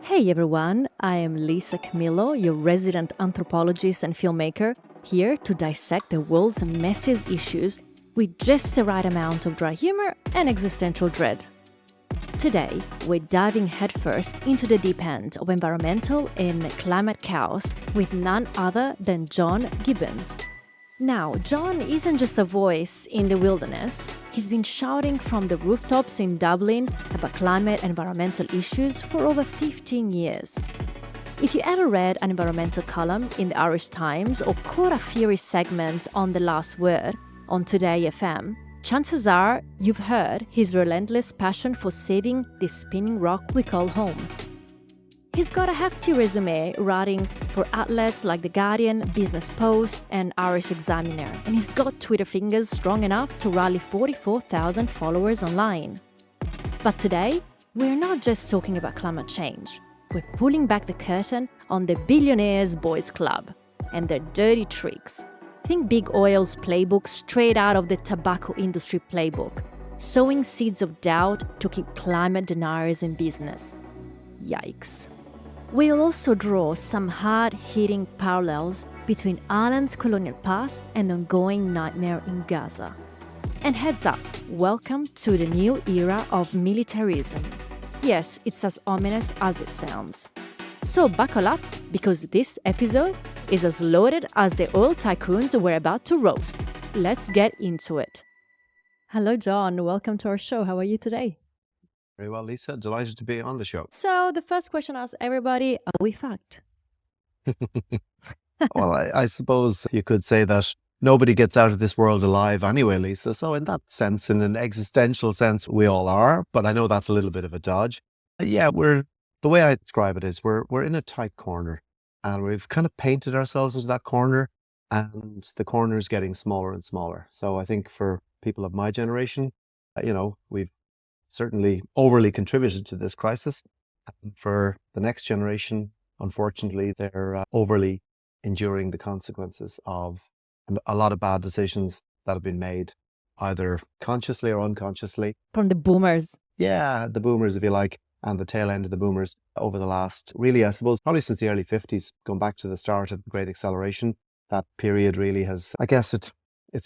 Hey everyone, I am Lisa Camillo, your resident anthropologist and filmmaker, here to dissect the world's messiest issues with just the right amount of dry humor and existential dread. Today, we're diving headfirst into the deep end of environmental and climate chaos with none other than John Gibbons. Now, John isn't just a voice in the wilderness. He's been shouting from the rooftops in Dublin about climate and environmental issues for over 15 years. If you ever read an environmental column in the Irish Times or caught a Fury segment on The Last Word on Today FM, chances are you've heard his relentless passion for saving this spinning rock we call home. He's got a hefty resume writing for outlets like The Guardian, Business Post, and Irish Examiner, and he's got Twitter fingers strong enough to rally 44,000 followers online. But today, we're not just talking about climate change. We're pulling back the curtain on the Billionaires Boys Club and their dirty tricks. Think big oil's playbook straight out of the tobacco industry playbook, sowing seeds of doubt to keep climate deniers in business. Yikes. We'll also draw some hard-hitting parallels between Ireland's colonial past and the ongoing nightmare in Gaza. And heads up, welcome to the new era of militarism. Yes, it's as ominous as it sounds. So buckle up, because this episode is as loaded as the oil tycoons we're about to roast. Let's get into it. Hello, John. Welcome to our show. How are you today? Very well, Lisa. Delighted to be on the show. So the first question I ask everybody, are we fucked? Well, I suppose you could say that nobody gets out of this world alive anyway, Lisa. So in that sense, in an existential sense, we all are. But I know that's a little bit of a dodge. Yeah, the way I describe it is we're in a tight corner, and we've kind of painted ourselves into that corner, and the corner is getting smaller and smaller. So I think for people of my generation, we've certainly overly contributed to this crisis. And for the next generation, unfortunately, they're overly enduring the consequences of a lot of bad decisions that have been made, either consciously or unconsciously. From the boomers. Yeah, the boomers, if you like, and the tail end of the boomers over the last, really, I suppose, probably since the early 50s, going back to the start of the Great Acceleration. That period really has, I guess it's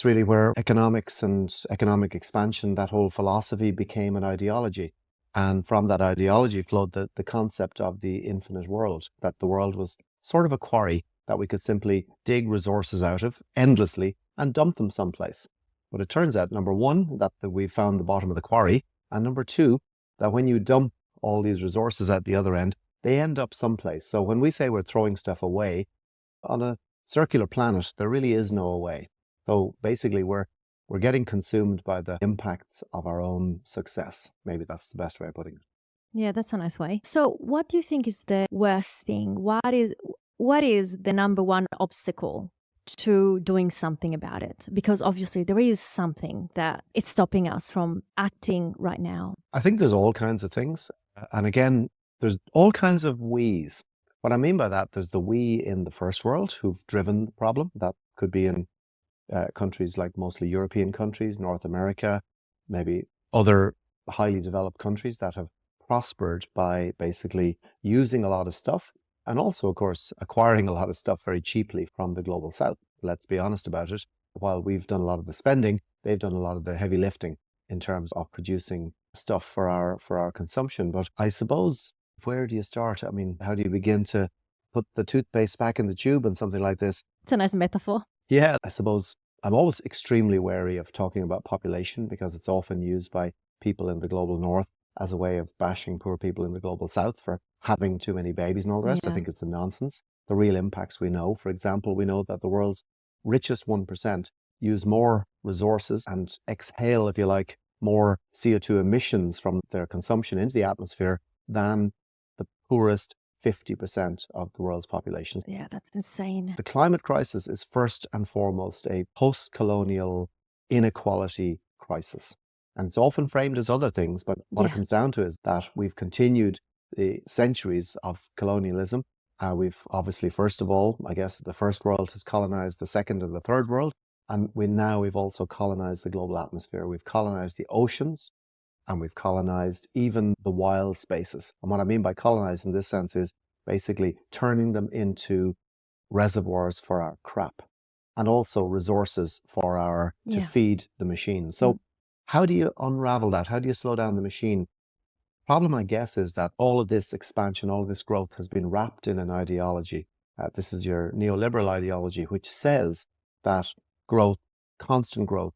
really where economics and economic expansion, that whole philosophy became an ideology. And from that ideology flowed the concept of the infinite world, that the world was sort of a quarry that we could simply dig resources out of endlessly and dump them someplace. But it turns out, number one, that we've found the bottom of the quarry, and number two, that when you dump all these resources at the other end, they end up someplace. So when we say we're throwing stuff away, on a circular planet, there really is no away. So basically, we're getting consumed by the impacts of our own success. Maybe that's the best way of putting it. Yeah, that's a nice way. So what do you think is the worst thing? What is the number one obstacle to doing something about it? Because obviously there is something that it's stopping us from acting right now. I think there's all kinds of things. And again, there's all kinds of we's. What I mean by that, there's the we in the first world who've driven the problem. That could be in countries like mostly European countries, North America, maybe other highly developed countries that have prospered by basically using a lot of stuff and also, of course, acquiring a lot of stuff very cheaply from the global south. Let's be honest about it. While we've done a lot of the spending, they've done a lot of the heavy lifting in terms of producing stuff for our consumption. But I suppose, where do you start? I mean, how do you begin to put the toothpaste back in the tube and something like this? It's a nice metaphor. Yeah, I suppose I'm always extremely wary of talking about population because it's often used by people in the global north as a way of bashing poor people in the global south for having too many babies and all the rest. Yeah. I think it's a nonsense. The real impacts we know, for example, we know that the world's richest 1% use more resources and exhale, if you like, more CO2 emissions from their consumption into the atmosphere than the poorest 50% of the world's population. Yeah, that's insane. The climate crisis is first and foremost a post-colonial inequality crisis. And it's often framed as other things, but what it comes down to is that we've continued the centuries of colonialism. We've obviously, first of all, I guess the first world has colonized the second and the third world. And we've also colonized the global atmosphere. We've colonized the oceans. and we've colonized even the wild spaces. And what I mean by colonized in this sense is basically turning them into reservoirs for our crap and also resources for to feed the machine. So how do you unravel that? How do you slow down the machine? Problem, I guess, is that all of this expansion, all of this growth has been wrapped in an ideology. This is your neoliberal ideology, which says that growth, constant growth,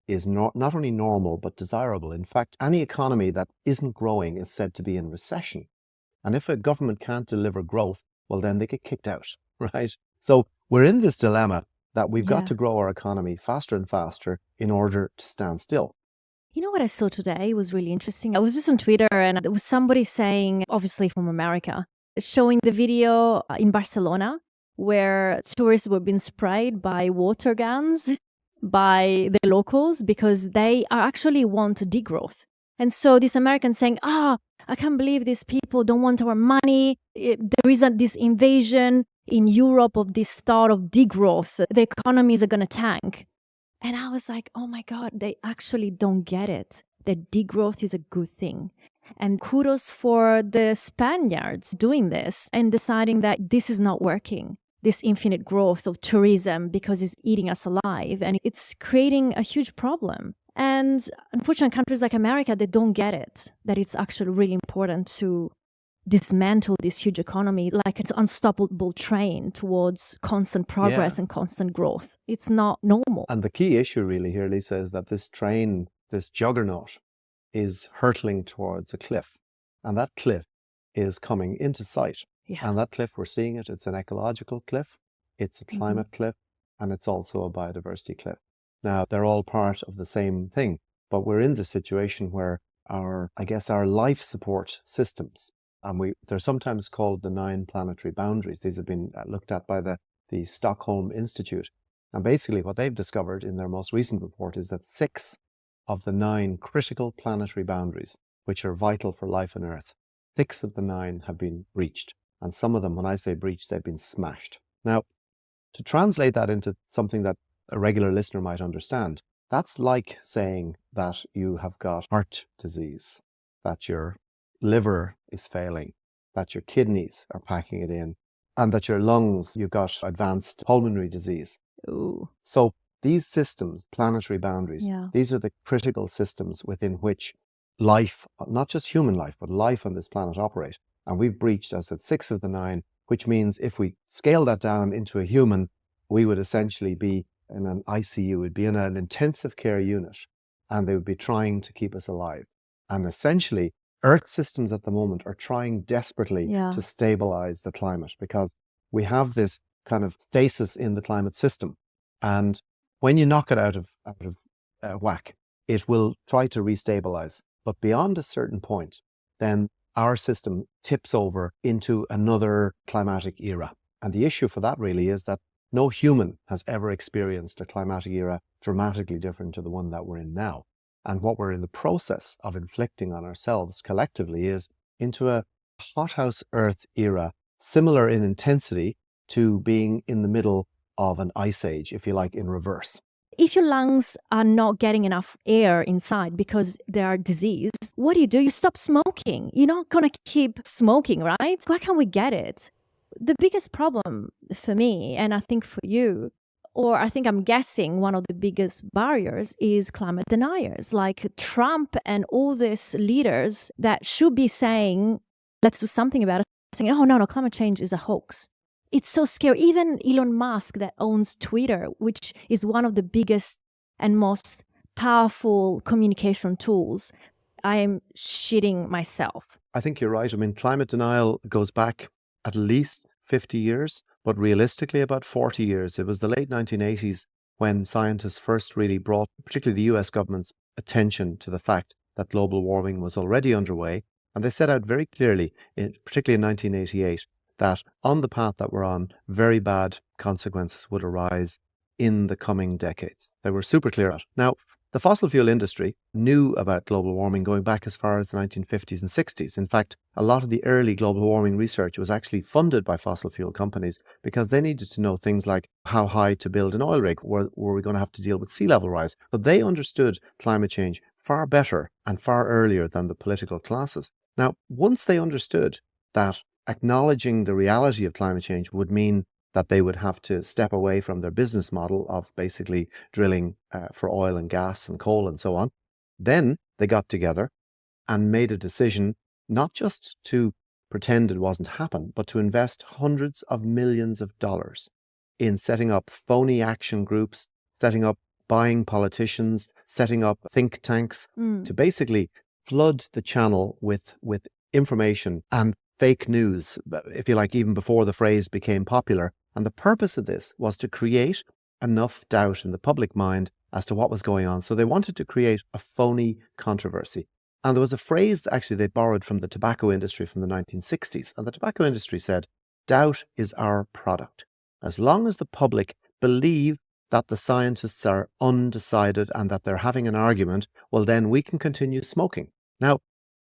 is not only normal, but desirable. In fact, any economy that isn't growing is said to be in recession. And if a government can't deliver growth, well, then they get kicked out, right? So we're in this dilemma that we've got to grow our economy faster and faster in order to stand still. You know what I saw today was really interesting? I was just on Twitter and there was somebody saying, obviously from America, showing the video in Barcelona where tourists were being sprayed by water guns by the locals because they actually want degrowth. And so this American saying, I can't believe these people don't want our money. There isn't this invasion in Europe of this thought of degrowth. The economies are going to tank. And I was like, oh my God, they actually don't get it. That degrowth is a good thing. And kudos for the Spaniards doing this and deciding that this is not working. This infinite growth of tourism because it's eating us alive and it's creating a huge problem. And unfortunately, countries like America, they don't get it, that it's actually really important to dismantle this huge economy like it's an unstoppable train towards constant progress and constant growth. It's not normal. And the key issue really here, Lisa, is that this train, this juggernaut, is hurtling towards a cliff. And that cliff is coming into sight. Yeah. And that cliff, we're seeing it. It's an ecological cliff. It's a climate cliff. And it's also a biodiversity cliff. Now, they're all part of the same thing. But we're in the situation where our life support systems, and they're sometimes called the 9 planetary boundaries. These have been looked at by the Stockholm Institute. And basically what they've discovered in their most recent report is that 6 of the 9 critical planetary boundaries, which are vital for life on Earth, 6 of the 9 have been breached. And some of them, when I say breached, they've been smashed. Now, to translate that into something that a regular listener might understand, that's like saying that you have got heart disease, that your liver is failing, that your kidneys are packing it in, and that your lungs, you've got advanced pulmonary disease. Ooh. So these systems, planetary boundaries, these are the critical systems within which life, not just human life, but life on this planet operate. And we've breached, as I said, 6 of the 9, which means if we scale that down into a human, we would essentially be in an ICU, we'd be in an intensive care unit, and they would be trying to keep us alive. And essentially, Earth systems at the moment are trying desperately to stabilize the climate because we have this kind of stasis in the climate system. And when you knock it out of whack, it will try to restabilize. But beyond a certain point, then our system tips over into another climatic era. And the issue for that really is that no human has ever experienced a climatic era dramatically different to the one that we're in now. And what we're in the process of inflicting on ourselves collectively is into a hothouse Earth era, similar in intensity to being in the middle of an ice age, if you like, in reverse. If your lungs are not getting enough air inside because they are diseased, what do? You stop smoking. You're not going to keep smoking, right? Why can't we get it? The biggest problem for me, and I think for you, or I think I'm guessing one of the biggest barriers is climate deniers, like Trump and all these leaders that should be saying, let's do something about it, saying, oh, no, climate change is a hoax. It's so scary. Even Elon Musk that owns Twitter, which is one of the biggest and most powerful communication tools, I am shitting myself. I think you're right. I mean, climate denial goes back at least 50 years, but realistically about 40 years. It was the late 1980s when scientists first really brought, particularly the US government's attention to the fact that global warming was already underway. And they set out very clearly, particularly in 1988, that on the path that we're on, very bad consequences would arise in the coming decades. They were super clear on it. Now, the fossil fuel industry knew about global warming going back as far as the 1950s and 60s. In fact, a lot of the early global warming research was actually funded by fossil fuel companies because they needed to know things like how high to build an oil rig, were we going to have to deal with sea level rise. But they understood climate change far better and far earlier than the political classes. Now, once they understood that acknowledging the reality of climate change would mean that they would have to step away from their business model of basically drilling for oil and gas and coal and so on, then they got together and made a decision not just to pretend it wasn't happening, but to invest hundreds of millions of dollars in setting up phony action groups, setting up buying politicians, setting up think tanks to basically flood the channel with information and fake news, if you like, even before the phrase became popular. And the purpose of this was to create enough doubt in the public mind as to what was going on. So they wanted to create a phony controversy. And there was a phrase that actually they borrowed from the tobacco industry from the 1960s. And the tobacco industry said, doubt is our product. As long as the public believe that the scientists are undecided and that they're having an argument, well, then we can continue smoking. Now,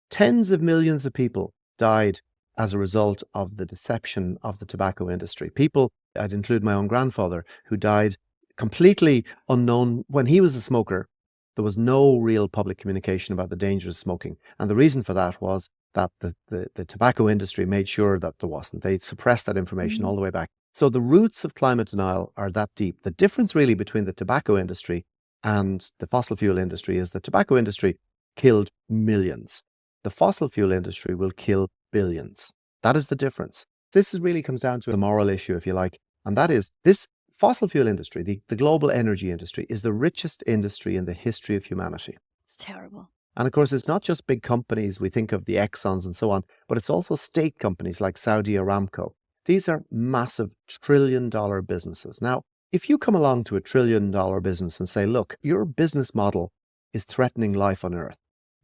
tens of millions of people died as a result of the deception of the tobacco industry. People, I'd include my own grandfather, who died completely unknown. When he was a smoker, there was no real public communication about the dangers of smoking. And the reason for that was that the tobacco industry made sure that there wasn't. They suppressed that information all the way back. So the roots of climate denial are that deep. The difference really between the tobacco industry and the fossil fuel industry is the tobacco industry killed millions. The fossil fuel industry will kill billions. That is the difference. This really comes down to a moral issue, if you like, and that is this fossil fuel industry, the global energy industry, is the richest industry in the history of humanity. It's terrible. And of course, it's not just big companies, we think of the Exxons and so on, but it's also state companies like Saudi Aramco. These are massive trillion-dollar businesses. Now, if you come along to a trillion-dollar business and say, look, your business model is threatening life on Earth,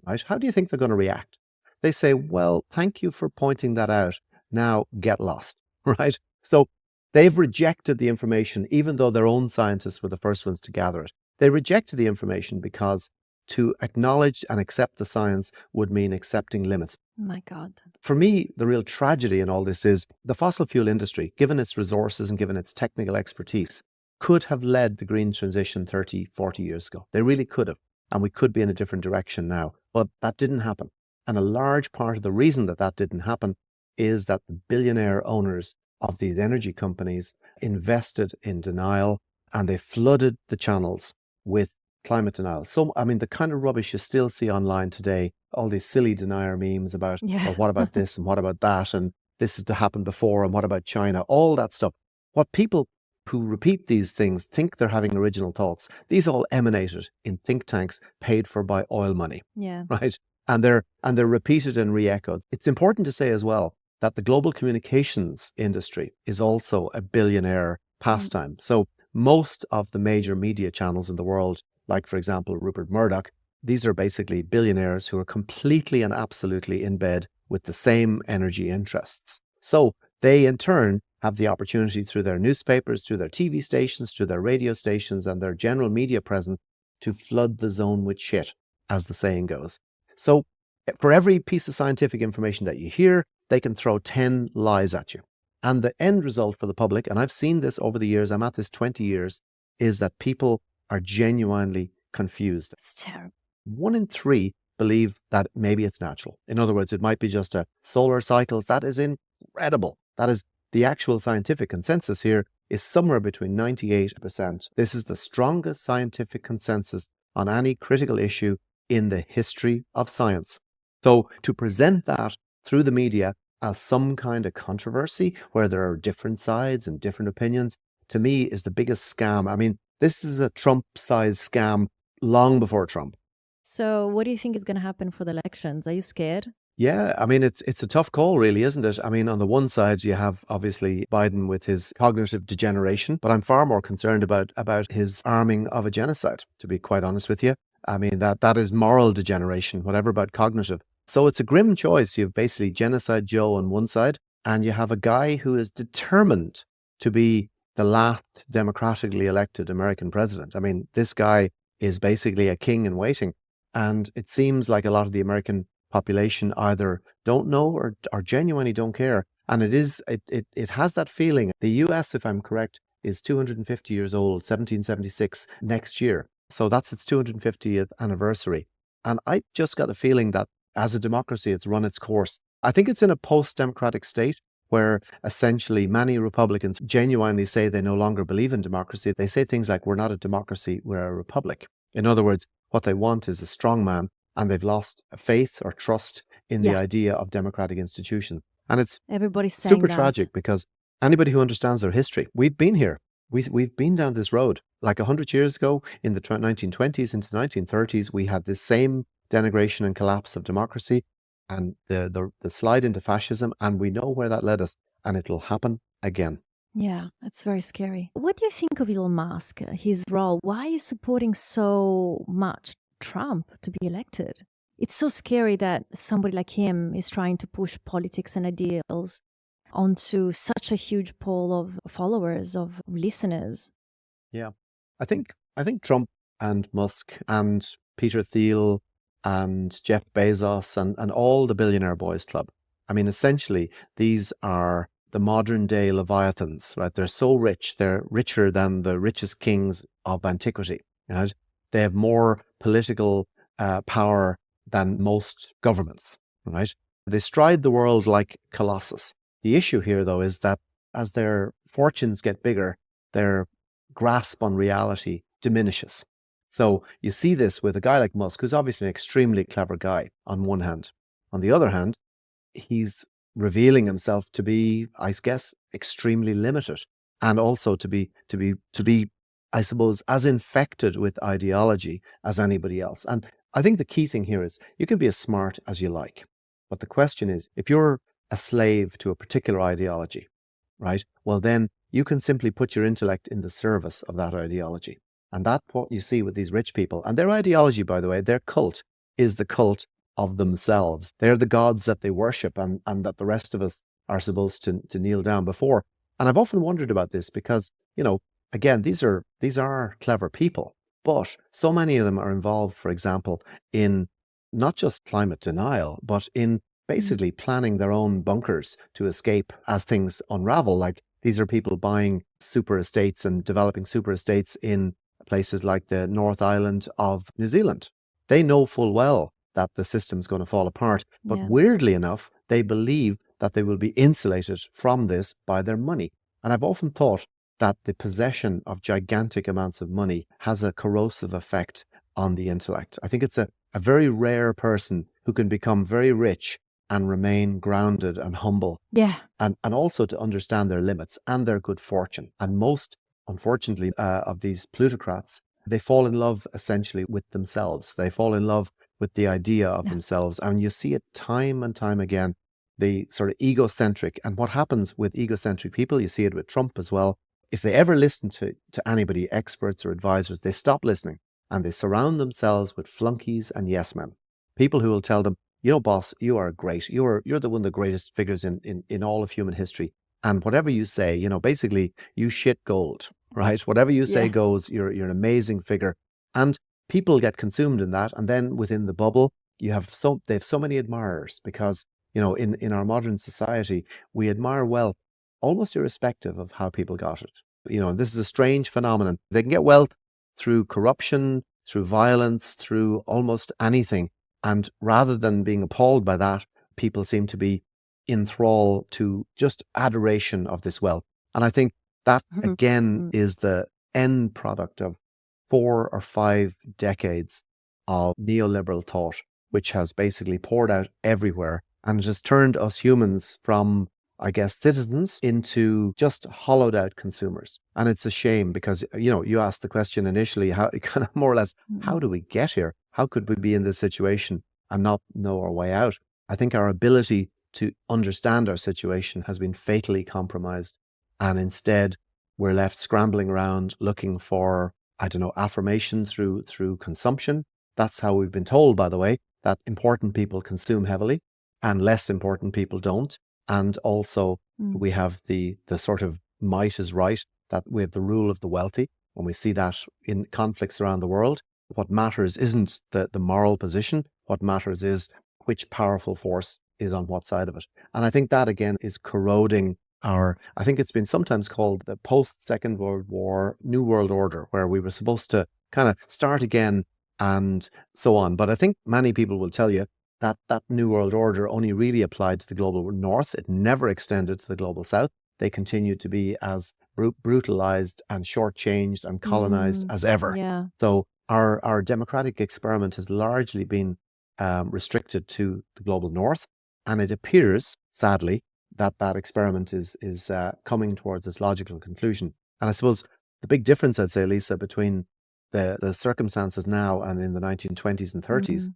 right? How do you think they're going to react? They say, well, thank you for pointing that out. Now get lost, right? So they've rejected the information, even though their own scientists were the first ones to gather it. They rejected the information because to acknowledge and accept the science would mean accepting limits. My God. For me, the real tragedy in all this is the fossil fuel industry, given its resources and given its technical expertise, could have led the green transition 30, 40 years ago. They really could have. And we could be in a different direction now. But that didn't happen. And a large part of the reason that that didn't happen is that the billionaire owners of these energy companies invested in denial and they flooded the channels with climate denial. So, I mean, the kind of rubbish you still see online today, all these silly denier memes about, well, what about this and what about that? And this has to happen before. And what about China? All that stuff. What people who repeat these things think they're having original thoughts. These all emanated in think tanks paid for by oil money. Yeah. Right. And they're repeated and re-echoed. It's important to say as well that the global communications industry is also a billionaire pastime. So most of the major media channels in the world, like, for example, Rupert Murdoch, these are basically billionaires who are completely and absolutely in bed with the same energy interests. So they, in turn, have the opportunity through their newspapers, through their TV stations, through their radio stations, and their general media presence to flood the zone with shit, as the saying goes. So for every piece of scientific information that you hear, they can throw 10 lies at you. And the end result for the public, and I've seen this over the years, I'm at this 20 years, is that people are genuinely confused. It's terrible. 1 in 3 believe that maybe it's natural. In other words, it might be just a solar cycles. That is incredible. That is the actual scientific consensus here is somewhere between 98%. This is the strongest scientific consensus on any critical issue in the history of science. So to present that through the media as some kind of controversy where there are different sides and different opinions, to me is the biggest scam. I mean, this is a Trump-sized scam long before Trump. So what do you think is going to happen for the elections? Are you scared? Yeah, I mean, it's a tough call, really, isn't it? I mean, on the one side, you have obviously Biden with his cognitive degeneration, but I'm far more concerned about his arming of a genocide, to be quite honest with you. I mean, that is moral degeneration, whatever about cognitive. So it's a grim choice. You have basically Genocide Joe on one side, and you have a guy who is determined to be the last democratically elected American president. I mean, this guy is basically a king in waiting. And it seems like a lot of the American population either don't know or genuinely don't care. And it has that feeling. The US, if I'm correct, is 250 years old, 1776 next year. So that's its 250th anniversary. And I just got a feeling that as a democracy, it's run its course. I think it's in a post-democratic state where essentially many Republicans genuinely say they no longer believe in democracy. They say things like, we're not a democracy, we're a republic. In other words, what they want is a strong man, and they've lost faith or trust in the idea of democratic institutions. And it's Everybody's saying super that. tragic because anybody who understands their history, we've been here. We've been down this road. Like 100 years ago, in the 1920s into the 1930s, we had this same denigration and collapse of democracy and the slide into fascism, and we know where that led us, and it will happen again. Yeah, it's very scary. What do you think of Elon Musk, his role? Why is supporting so much Trump to be elected? It's so scary that somebody like him is trying to push politics and ideals onto such a huge pool of followers, of listeners. Yeah. I think Trump and Musk and Peter Thiel and Jeff Bezos and all the Billionaire Boys Club. I mean, essentially, these are the modern day Leviathans, right? They're so rich, they're richer than the richest kings of antiquity, right? They have more political power than most governments, right? They stride the world like colossus. The issue here, though, is that as their fortunes get bigger, their grasp on reality diminishes. So you see this with a guy like Musk, who's obviously an extremely clever guy on one hand. On the other hand, he's revealing himself to be, I guess, extremely limited, and also to be, I suppose, as infected with ideology as anybody else. And I think the key thing here is you can be as smart as you like, but the question is, if you're a slave to a particular ideology, right? Well, then you can simply put your intellect in the service of that ideology. And that's what you see with these rich people. And their ideology, by the way, their cult is the cult of themselves. They're the gods that they worship and that the rest of us are supposed to kneel down before. And I've often wondered about this because, again, these are clever people, but so many of them are involved, for example, in not just climate denial, but in basically planning their own bunkers to escape as things unravel. Like, these are people buying super estates and developing super estates in places like the North Island of New Zealand. They know full well that the system's going to fall apart, but weirdly enough, they believe that they will be insulated from this by their money. And I've often thought that the possession of gigantic amounts of money has a corrosive effect on the intellect. I think it's a very rare person who can become very rich and remain grounded and humble. Yeah. And also to understand their limits and their good fortune. And most, unfortunately, of these plutocrats, they fall in love essentially with themselves. They fall in love with the idea of themselves. And you see it time and time again, the sort of egocentric. And what happens with egocentric people, you see it with Trump as well. If they ever listen to anybody, experts or advisors, they stop listening and they surround themselves with flunkies and yes men. People who will tell them, boss, you are great. You're the one of the greatest figures in all of human history. And whatever you say, basically you shit gold, right? Whatever you say goes, you're an amazing figure. And people get consumed in that. And then within the bubble, they have so many admirers because, in our modern society, we admire wealth almost irrespective of how people got it. This is a strange phenomenon. They can get wealth through corruption, through violence, through almost anything. And rather than being appalled by that, people seem to be in thrall to just adoration of this wealth. And I think that, again, is the end product of 4 or 5 decades of neoliberal thought, which has basically poured out everywhere. And it has turned us humans from, I guess, citizens into just hollowed out consumers. And it's a shame because, you asked the question initially, how kind of more or less, how do we get here? How could we be in this situation and not know our way out? I think our ability to understand our situation has been fatally compromised. And instead, we're left scrambling around looking for, affirmation through consumption. That's how we've been told, by the way, that important people consume heavily and less important people don't. And also we have the sort of might is right, that we have the rule of the wealthy. When we see that in conflicts around the world, what matters isn't the moral position. What matters is which powerful force is on what side of it. And I think that, again, is corroding I think it's been sometimes called the post-Second World War New World Order, where we were supposed to kind of start again and so on. But I think many people will tell you that that New World Order only really applied to the global north. It never extended to the global south. They continued to be as brutalized and shortchanged and colonized as ever. Yeah. So our democratic experiment has largely been restricted to the global north. And it appears, sadly, that that experiment is coming towards its logical conclusion. And I suppose the big difference, I'd say, Lisa, between the circumstances now and in the 1920s and 30s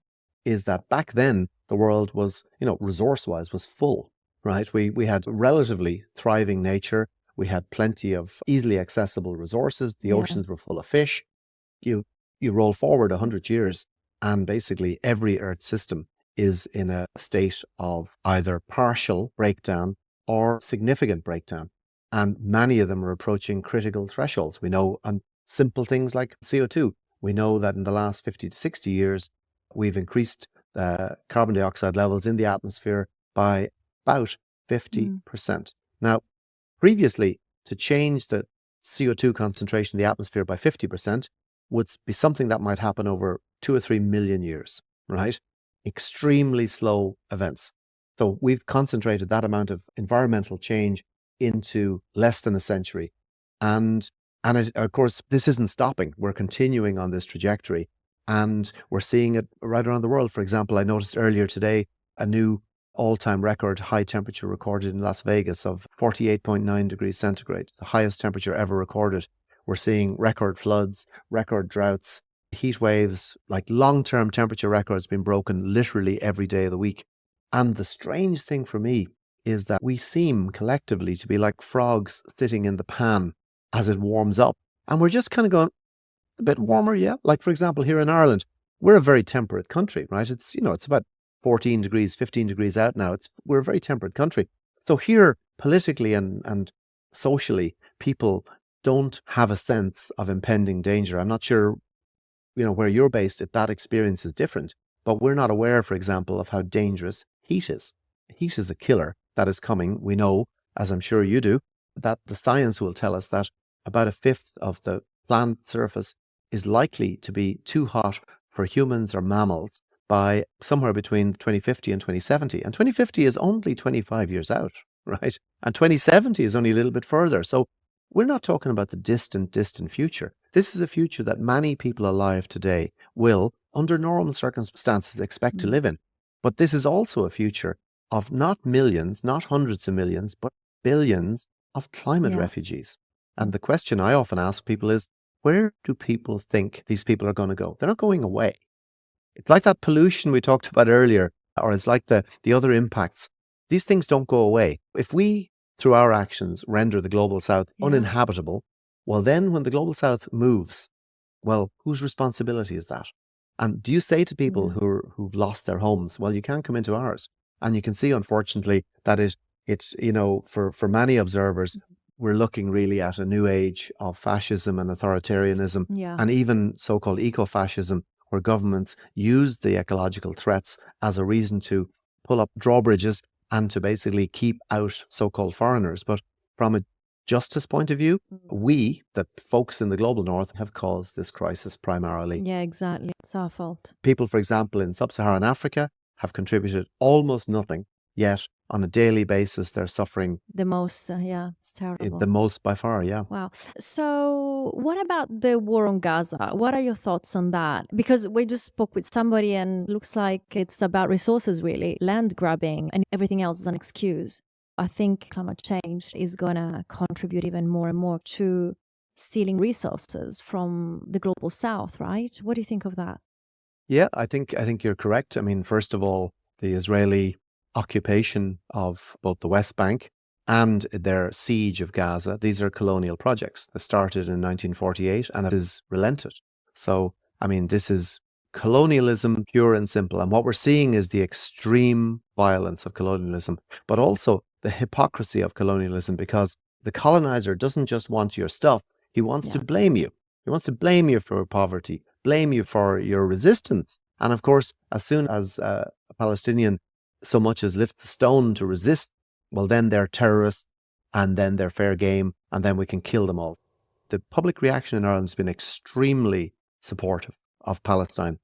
is that back then the world was, resource-wise was full, right? We had relatively thriving nature. We had plenty of easily accessible resources. The oceans were full of fish. You roll forward 100 years and basically every Earth system is in a state of either partial breakdown or significant breakdown. And many of them are approaching critical thresholds. We know on simple things like CO2. We know that in the last 50 to 60 years, we've increased carbon dioxide levels in the atmosphere by about 50%. Now, previously, to change the CO2 concentration in the atmosphere by 50% would be something that might happen over 2 or 3 million years, right? Extremely slow events. So we've concentrated that amount of environmental change into less than a century. And of course, this isn't stopping. We're continuing on this trajectory and we're seeing it right around the world. For example, I noticed earlier today a new all-time record high temperature recorded in Las Vegas of 48.9 degrees centigrade, the highest temperature ever recorded. We're seeing record floods, record droughts, heat waves, like long-term temperature records being broken literally every day of the week. And the strange thing for me is that we seem collectively to be like frogs sitting in the pan as it warms up. And we're just kind of going, a bit warmer, yeah? Like, for example, here in Ireland, we're a very temperate country, right? It's, it's about 14 degrees, 15 degrees out now. We're a very temperate country. So here, politically and socially, people don't have a sense of impending danger. I'm not sure, where you're based, if that experience is different, but we're not aware, for example, of how dangerous heat is. Heat is a killer that is coming. We know, as I'm sure you do, that the science will tell us that about a fifth of the planet surface is likely to be too hot for humans or mammals by somewhere between 2050 and 2070. And 2050 is only 25 years out, right? And 2070 is only a little bit further. So we're not talking about the distant future. This is a future that many people alive today will, under normal circumstances, expect to live in. But this is also a future of not millions, not hundreds of millions, but billions of climate refugees. And the question I often ask people is, where do people think these people are going to go? They're not going away. It's like that pollution we talked about earlier, or it's like the other impacts. These things don't go away. If we, through our actions, render the global south uninhabitable, well, then when the global south moves, well, whose responsibility is that? And do you say to people who've lost their homes, well, you can't come into ours? And you can see, unfortunately, that it's for many observers, we're looking really at a new age of fascism and authoritarianism, and even so-called eco-fascism, where governments use the ecological threats as a reason to pull up drawbridges and to basically keep out so-called foreigners. But from a justice point of view, we, the folks in the global north, have caused this crisis primarily. Yeah, exactly. It's our fault. People, for example, in sub-Saharan Africa have contributed almost nothing, yet on a daily basis they're suffering the most. It's terrible. The most by far, yeah. Wow. So what about the war on Gaza? What are your thoughts on that? Because we just spoke with somebody and it looks like it's about resources, really, land grabbing, and everything else is an excuse. I think climate change is going to contribute even more and more to stealing resources from the global south, right? What do you think of that? Yeah, I think you're correct. I mean, first of all, the Israeli occupation of both the West Bank and their siege of Gaza, these are colonial projects that started in 1948 and it is relented. So, I mean, this is colonialism pure and simple. And what we're seeing is the extreme violence of colonialism, but also the hypocrisy of colonialism, because the colonizer doesn't just want your stuff. He wants to blame you. He wants to blame you for poverty, blame you for your resistance. And of course, as soon as a Palestinian so much as lifts the stone to resist, well, then they're terrorists and then they're fair game and then we can kill them all. The public reaction in Ireland has been extremely supportive of Palestine.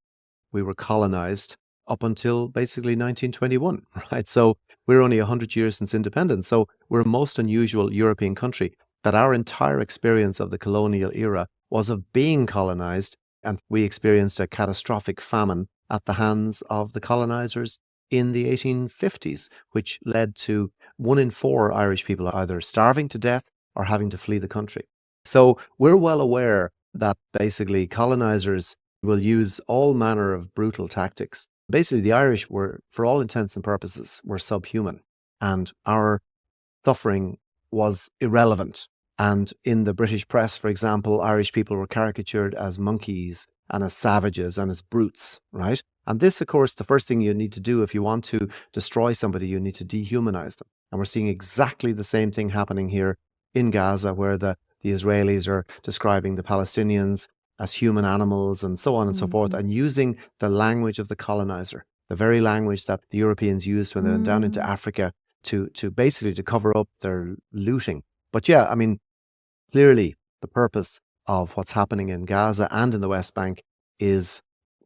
We were colonized up until basically 1921, right? So we're only 100 years since independence. So we're a most unusual European country that our entire experience of the colonial era was of being colonized, and we experienced a catastrophic famine at the hands of the colonizers in the 1850s, which led to 1 in 4 Irish people either starving to death or having to flee the country. So we're well aware that basically colonizers will use all manner of brutal tactics. Basically, the Irish were, for all intents and purposes, were subhuman, and our suffering was irrelevant. And in the British press, for example, Irish people were caricatured as monkeys and as savages and as brutes, right? And this, of course, the first thing you need to do if you want to destroy somebody, you need to dehumanize them. And we're seeing exactly the same thing happening here in Gaza, where the Israelis are describing the Palestinians as human animals and so on and so forth, and using the language of the colonizer, the very language that the Europeans used when they went down into Africa to basically to cover up their looting. But yeah, I mean, clearly the purpose of what's happening in Gaza and in the West Bank is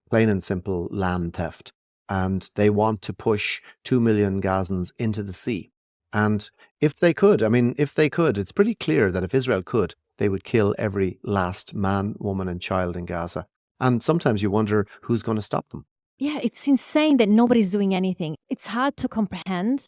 plain and simple land theft. And they want to push 2 million Gazans into the sea. And if they could, it's pretty clear that if Israel could, they would kill every last man, woman, and child in Gaza. And sometimes you wonder who's going to stop them. Yeah, it's insane that nobody's doing anything. It's hard to comprehend.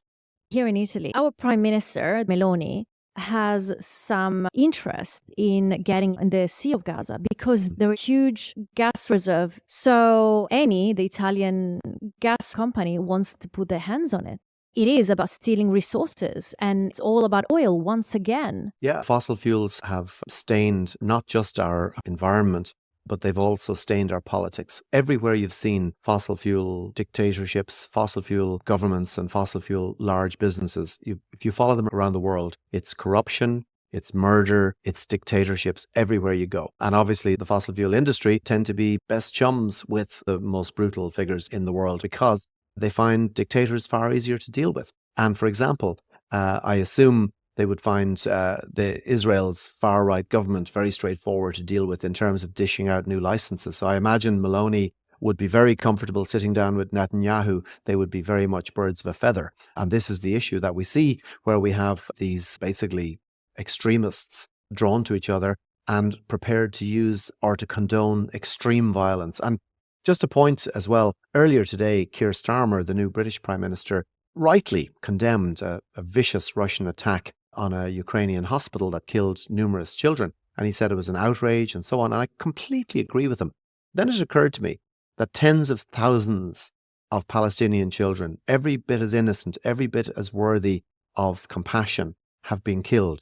Here in Italy, our Prime Minister, Meloni, has some interest in getting in the Sea of Gaza because there are huge gas reserve. So Eni, the Italian gas company, wants to put their hands on it. It is about stealing resources, and it's all about oil once again. Yeah, fossil fuels have stained not just our environment, but they've also stained our politics. Everywhere you've seen fossil fuel dictatorships, fossil fuel governments, and fossil fuel large businesses, if you follow them around the world, it's corruption, it's murder, it's dictatorships everywhere you go. And obviously the fossil fuel industry tend to be best chums with the most brutal figures in the world because they find dictators far easier to deal with. And for example, I assume they would find the Israel's far-right government very straightforward to deal with in terms of dishing out new licenses. So I imagine Meloni would be very comfortable sitting down with Netanyahu. They would be very much birds of a feather. And this is the issue that we see, where we have these basically extremists drawn to each other and prepared to use or to condone extreme violence. And just a point as well, earlier today, Keir Starmer, the new British Prime Minister, rightly condemned a vicious Russian attack on a Ukrainian hospital that killed numerous children. And he said it was an outrage and so on. And I completely agree with him. Then it occurred to me that tens of thousands of Palestinian children, every bit as innocent, every bit as worthy of compassion, have been killed.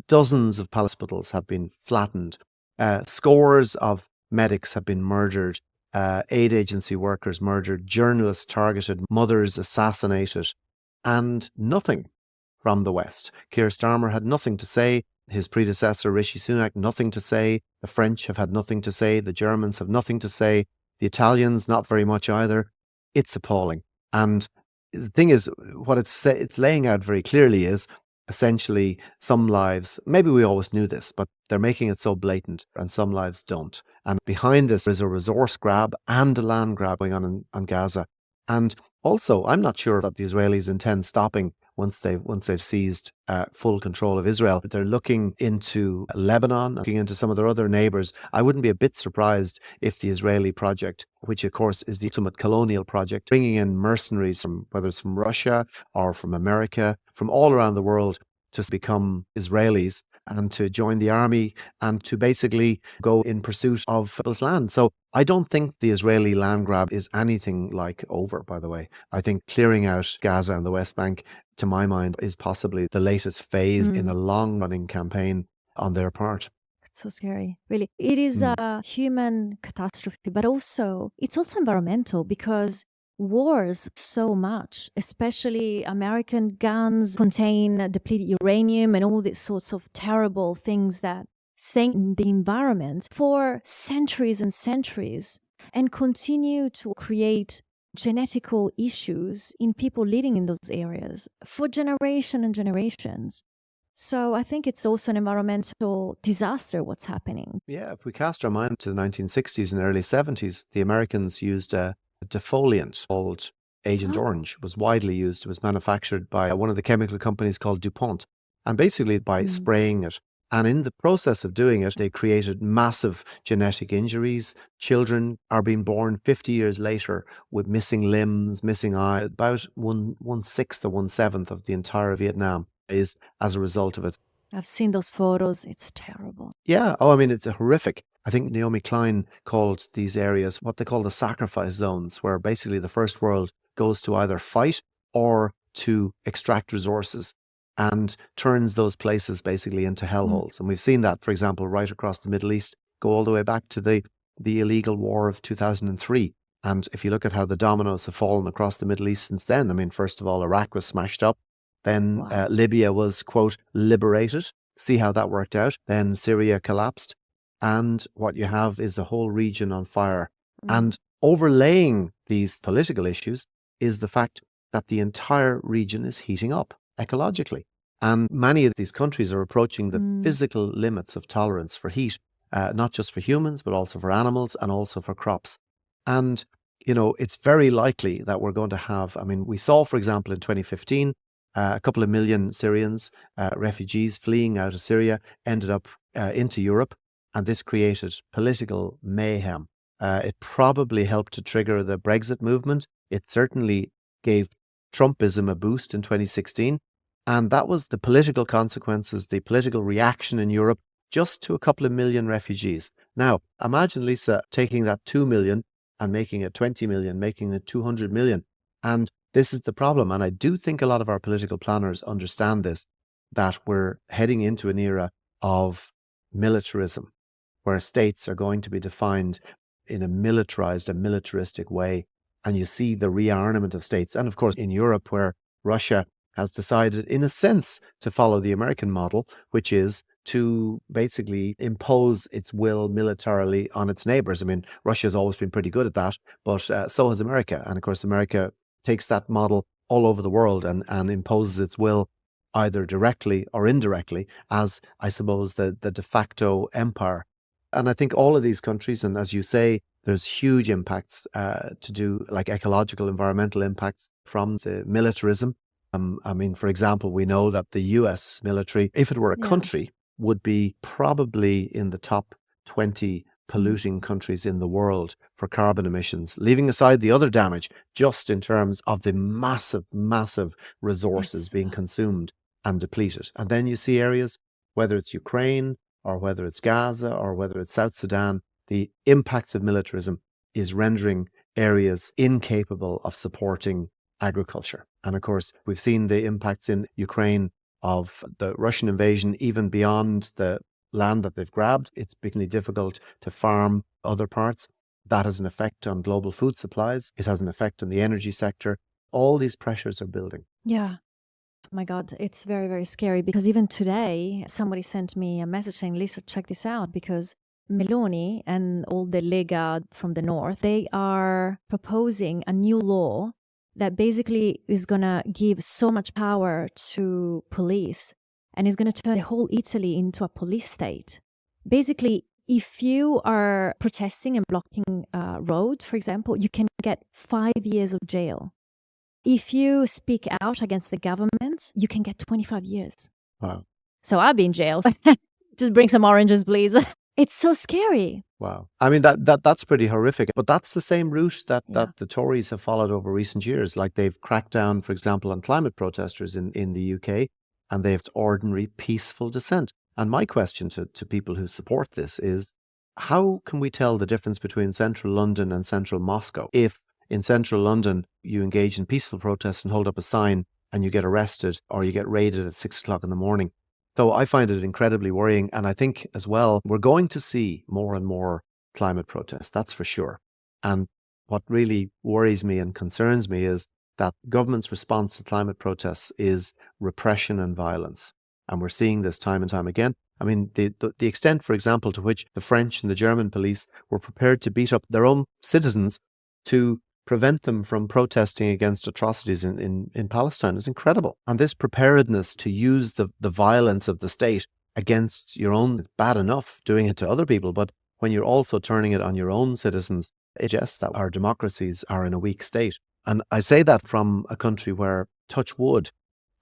Dozens of hospitals have been flattened. Scores of medics have been murdered. Aid agency workers murdered, journalists targeted, mothers assassinated, and nothing from the West. Keir Starmer had nothing to say. His predecessor, Rishi Sunak, nothing to say. The French have had nothing to say. The Germans have nothing to say. The Italians, not very much either. It's appalling. And the thing is, what it's laying out very clearly is essentially some lives, maybe we always knew this, but they're making it so blatant, and some lives don't. And behind this is a resource grab and a land grab going on Gaza. And also, I'm not sure that the Israelis intend stopping once they've seized full control of Israel. But they're looking into Lebanon, looking into some of their other neighbors. I wouldn't be a bit surprised if the Israeli project, which of course is the ultimate colonial project, bringing in mercenaries from, whether it's from Russia or from America, from all around the world, to become Israelis and to join the army and to basically go in pursuit of people's land. So I don't think the Israeli land grab is anything like over, by the way. I think clearing out Gaza and the West Bank, to my mind, is possibly the latest phase in a long-running campaign on their part. It's so scary, really. It is a human catastrophe, but it's also environmental, because wars so much, especially American guns contain depleted uranium and all these sorts of terrible things that stain the environment for centuries and centuries and continue to create genetical issues in people living in those areas for generations and generations. So I think it's also an environmental disaster what's happening. Yeah, if we cast our mind to the 1960s and early 70s, the Americans used a defoliant called Agent Oh, Orange. It was widely used. It was manufactured by one of the chemical companies called DuPont. And basically by mm, spraying it, and in the process of doing it, they created massive genetic injuries. Children are being born 50 years later with missing limbs, missing eyes. About one sixth or one seventh of the entire Vietnam is as a result of it. I've seen those photos. It's terrible. Yeah. Oh, I mean, it's a horrific. I think Naomi Klein called these areas what they call the sacrifice zones, where basically the first world goes to either fight or to extract resources and turns those places basically into Mm, hellholes. And we've seen that, for example, right across the Middle East, go all the way back to the illegal war of 2003. And if you look at how the dominoes have fallen across the Middle East since then, I mean, first of all, Iraq was smashed up. Then wow. Libya was, quote, liberated. See how that worked out. Then Syria collapsed. And what you have is a whole region on fire. Mm, And overlaying these political issues is the fact that the entire region is heating up ecologically. And many of these countries are approaching the mm, physical limits of tolerance for heat, not just for humans, but also for animals and also for crops. And, it's very likely that we're going to have, I mean, we saw, for example, in 2015, a couple of million Syrians, refugees fleeing out of Syria, ended up into Europe, and this created political mayhem. It probably helped to trigger the Brexit movement. It certainly gave Trumpism a boost in 2016. And that was the political consequences, the political reaction in Europe just to a couple of million refugees. Now, imagine, Lisa, taking that 2 million and making it 20 million, making it 200 million. And this is the problem. And I do think a lot of our political planners understand this, that we're heading into an era of militarism, where states are going to be defined in a militaristic way. And you see the rearmament of states. And of course, in Europe, where Russia has decided, in a sense, to follow the American model, which is to basically impose its will militarily on its neighbors. I mean, Russia has always been pretty good at that, but so has America. And of course, America takes that model all over the world and imposes its will either directly or indirectly as, I suppose, the de facto empire. And I think all of these countries, and as you say, there's huge impacts to do, like ecological, environmental impacts from the militarism. I mean, for example, we know that the US military, if it were a yeah. country, would be probably in the top 20 Mm, polluting countries in the world for carbon emissions, leaving aside the other damage, just in terms of the massive resources it's being consumed and depleted. And then you see areas, whether it's Ukraine or whether it's Gaza or whether it's South Sudan, the impacts of militarism is rendering areas incapable of supporting agriculture. And of course, we've seen the impacts in Ukraine of the Russian invasion, even beyond the land that they've grabbed. It's becoming difficult to farm other parts. That has an effect on global food supplies. It has an effect on the energy sector. All these pressures are building. yeah. Oh my God, it's very, very scary because even today, somebody sent me a message saying, Lisa, check this out because Meloni and all the Lega from the north, they are proposing a new law that basically is going to give so much power to police and is going to turn the whole Italy into a police state. Basically, if you are protesting and blocking a road, for example, you can get 5 years of jail. If you speak out against the government, you can get 25 years. Wow. So I'll be in jail. Just bring some oranges, please. It's so scary. Wow. I mean, that's pretty horrific. But that's the same route that Yeah. the Tories have followed over recent years. Like they've cracked down, for example, on climate protesters in the UK, and they have ordinary, peaceful dissent. And my question to people who support this is, how can we tell the difference between central London and central Moscow if in central London you engage in peaceful protests and hold up a sign and you get arrested or you get raided at 6 o'clock in the morning? So I find it incredibly worrying. And I think as well, we're going to see more and more climate protests, that's for sure. And what really worries me and concerns me is that government's response to climate protests is repression and violence. And we're seeing this time and time again. I mean, the extent, for example, to which the French and the German police were prepared to beat up their own citizens to prevent them from protesting against atrocities in Palestine is incredible. And this preparedness to use the violence of the state against your own, it's bad enough doing it to other people, but when you're also turning it on your own citizens, it suggests that our democracies are in a weak state. And I say that from a country where, touch wood,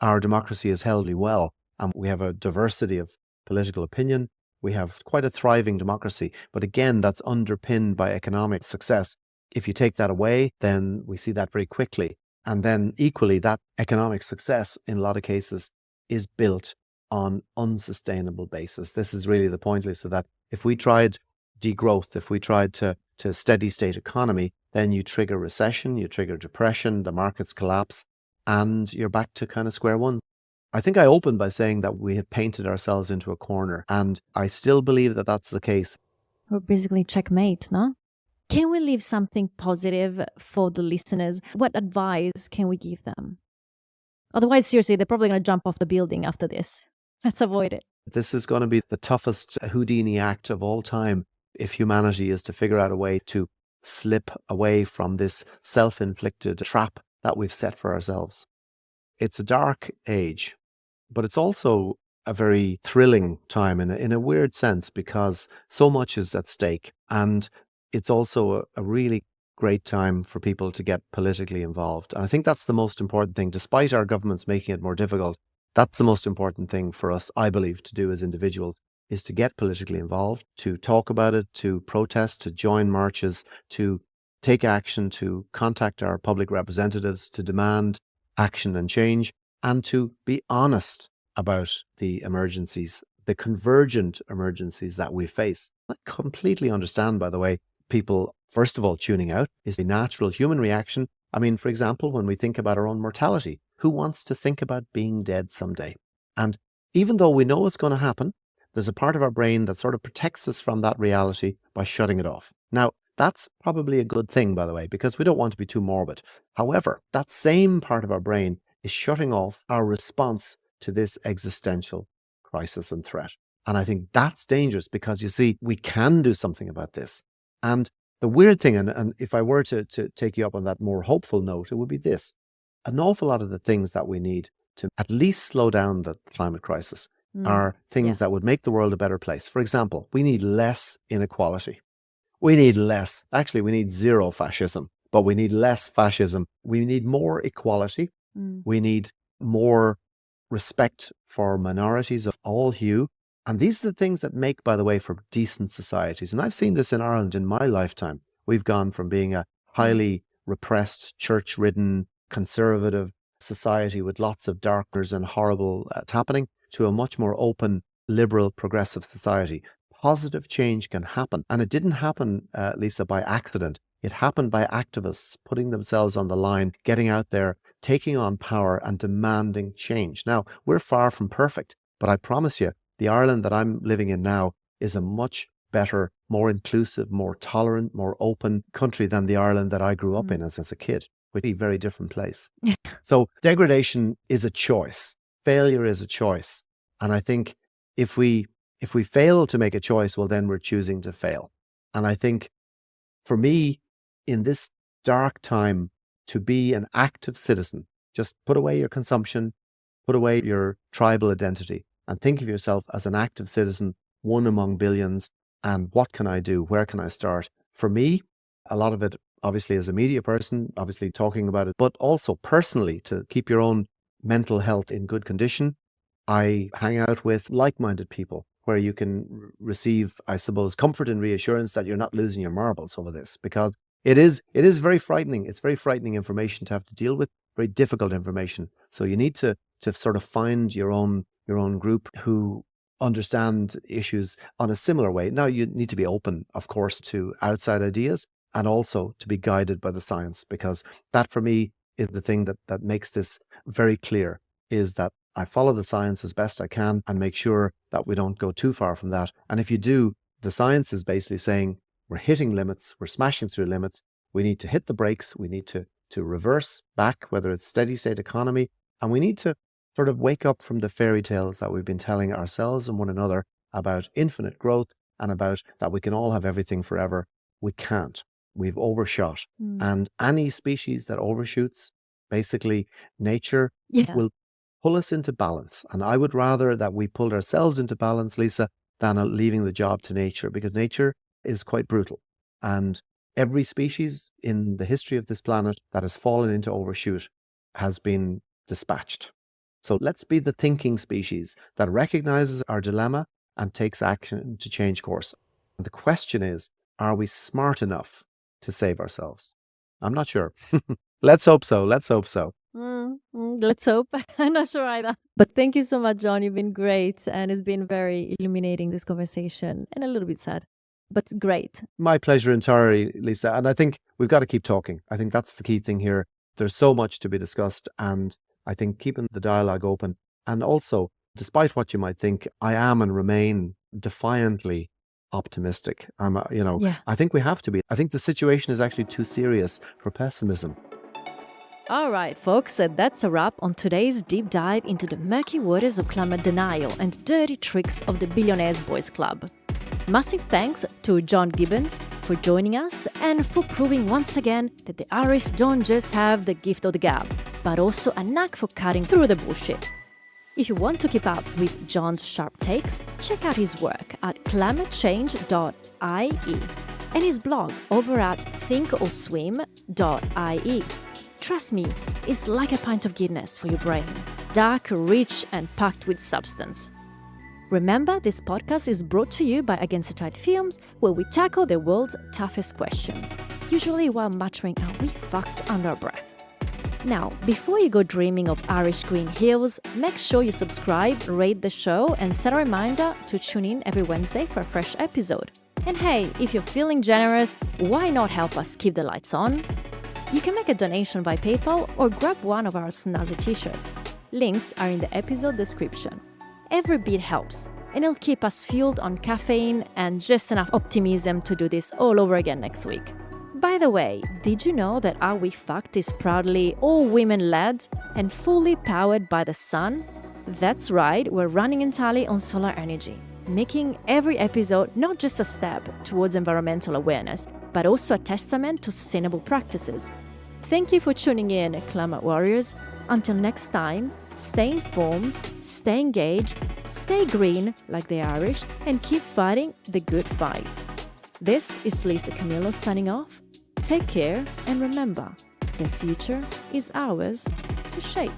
our democracy is held well, and we have a diversity of political opinion. We have quite a thriving democracy. But again, that's underpinned by economic success. If you take that away, then we see that very quickly. And then equally, that economic success in a lot of cases is built on unsustainable basis. This is really the point, Lisa, that if we tried degrowth, if we tried to steady state economy, then you trigger recession, you trigger depression, the markets collapse, and you're back to kind of square one. I think I opened by saying that we had painted ourselves into a corner, and I still believe that that's the case. We're basically checkmate, no? Can we leave something positive for the listeners? What advice can we give them? Otherwise, seriously, they're probably going to jump off the building after this. Let's avoid it. This is going to be the toughest Houdini act of all time if humanity is to figure out a way to slip away from this self-inflicted trap that we've set for ourselves. It's a dark age, but it's also a very thrilling time in a weird sense, because so much is at stake. And it's also a really great time for people to get politically involved. And I think that's the most important thing, despite our governments making it more difficult. That's the most important thing for us, I believe, to do as individuals, is to get politically involved, to talk about it, to protest, to join marches, to take action, to contact our public representatives, to demand action and change, and to be honest about the emergencies, the convergent emergencies that we face. I completely understand, by the way, people, first of all, tuning out is a natural human reaction. I mean, for example, when we think about our own mortality, who wants to think about being dead someday? And even though we know it's going to happen, there's a part of our brain that sort of protects us from that reality by shutting it off. Now, that's probably a good thing, by the way, because we don't want to be too morbid. However, that same part of our brain is shutting off our response to this existential crisis and threat. And I think that's dangerous, because you see, we can do something about this. And the weird thing, and if I were to take you up on that more hopeful note, it would be this. An awful lot of the things that we need to at least slow down the climate crisis are things that would make the world a better place. For example, we need less inequality. We need less, actually we need zero fascism, but we need less fascism. We need more equality. We need more respect for minorities of all hue. And these are the things that make, by the way, for decent societies. And I've seen this in Ireland in my lifetime. We've gone from being a highly repressed, church-ridden, conservative society with lots of darkness and horrible happening to a much more open, liberal, progressive society. Positive change can happen. And it didn't happen, Lisa, by accident. It happened by activists putting themselves on the line, getting out there, taking on power and demanding change. Now, we're far from perfect, but I promise you, the Ireland that I'm living in now is a much better, more inclusive, more tolerant, more open country than the Ireland that I grew up in as a kid. Would be a very different place. So degradation is a choice. Failure is a choice. And I think if we fail to make a choice, well, then we're choosing to fail. And I think for me, in this dark time, to be an active citizen, just put away your consumption, put away your tribal identity, and think of yourself as an active citizen, one among billions. And what can I do? Where can I start? For me, a lot of it, obviously, as a media person, obviously talking about it, but also personally to keep your own mental health in good condition. I hang out with like-minded people where you can receive, I suppose, comfort and reassurance that you're not losing your marbles over this, because it is very frightening. It's very frightening information to have to deal with, very difficult information. So you need to sort of find your own group who understand issues on a similar way. Now, you need to be open, of course, to outside ideas and also to be guided by the science, because that for me is the thing that makes this very clear, is that I follow the science as best I can and make sure that we don't go too far from that. And if you do, the science is basically saying we're hitting limits, we're smashing through limits, we need to hit the brakes, we need to reverse back, whether it's steady state economy, and we need to sort of wake up from the fairy tales that we've been telling ourselves and one another about infinite growth and about that we can all have everything forever. We can't. We've overshot. And any species that overshoots, basically nature will pull us into balance. And I would rather that we pulled ourselves into balance, Lisa, than leaving the job to nature, because nature is quite brutal. And every species in the history of this planet that has fallen into overshoot has been dispatched. So let's be the thinking species that recognizes our dilemma and takes action to change course. And the question is, are we smart enough to save ourselves? I'm not sure. Let's hope so. Let's hope so. Let's hope. I'm not sure either. But thank you so much, John. You've been great. And it's been very illuminating, this conversation, and a little bit sad, but great. My pleasure entirely, Lisa. And I think we've got to keep talking. I think that's the key thing here. There's so much to be discussed. And I think keeping the dialogue open. And also, despite what you might think, I am and remain defiantly optimistic. I think we have to be. I think the situation is actually too serious for pessimism. All right, folks, that's a wrap on today's deep dive into the murky waters of climate denial and dirty tricks of the Billionaires Boys Club. Massive thanks to John Gibbons for joining us and for proving once again that the Irish don't just have the gift of the gab, but also a knack for cutting through the bullshit. If you want to keep up with John's sharp takes, check out his work at climatechange.ie and his blog over at thinkorswim.ie. Trust me, it's like a pint of Guinness for your brain. Dark, rich, and packed with substance. Remember, this podcast is brought to you by Against the Tide Films, where we tackle the world's toughest questions, usually while muttering "are we fucked" under our breath. Now, before you go dreaming of Irish green hills, make sure you subscribe, rate the show, and set a reminder to tune in every Wednesday for a fresh episode. And hey, if you're feeling generous, why not help us keep the lights on? You can make a donation by PayPal or grab one of our snazzy t-shirts. Links are in the episode description. Every bit helps, and it'll keep us fueled on caffeine and just enough optimism to do this all over again next week. By the way, did you know that Are We Fucked is proudly all women-led and fully powered by the sun? That's right, we're running entirely on solar energy, making every episode not just a step towards environmental awareness, but also a testament to sustainable practices. Thank you for tuning in, Climate Warriors. Until next time, stay informed, stay engaged, stay green like the Irish, and keep fighting the good fight. This is Lisa Camillo signing off. Take care, and remember, the future is ours to shape.